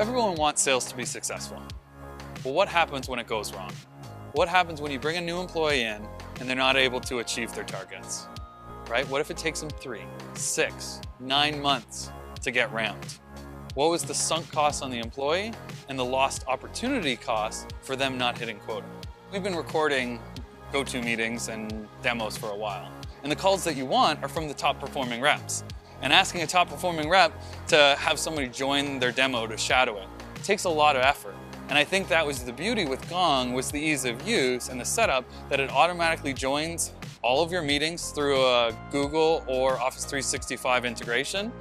Everyone wants sales to be successful. But what happens when it goes wrong? What happens when you bring a new employee in and they're not able to achieve their targets? Right? What if it takes them 3, 6, 9 months to get ramped? What was the sunk cost on the employee and the lost opportunity cost for them not hitting quota? We've been recording go-to meetings and demos for a while. And the calls that you want are from the top performing reps. And asking a top performing rep to have somebody join their demo to shadow it takes a lot of effort. And I think that was the beauty with Gong, was the ease of use and the setup that it automatically joins all of your meetings through a Google or Office 365 integration,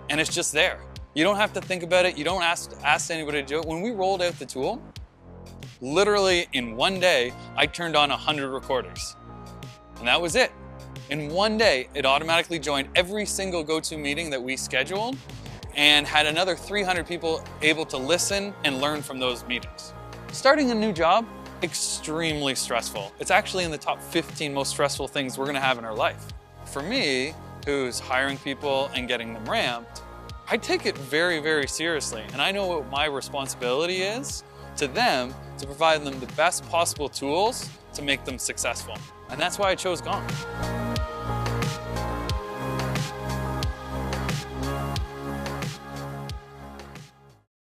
and it's just there. You don't have to think about it. You don't ask anybody to do it. When we rolled out the tool, literally in one day, I turned on 100 recorders. And that was it. In one day, it automatically joined every single go-to meeting that we scheduled and had another 300 people able to listen and learn from those meetings. Starting a new job, extremely stressful. It's actually in the top 15 most stressful things we're gonna have in our life. For me, who's hiring people and getting them ramped, I take it very, very seriously. And I know what my responsibility is to them to provide them the best possible tools to make them successful. And that's why I chose Gong.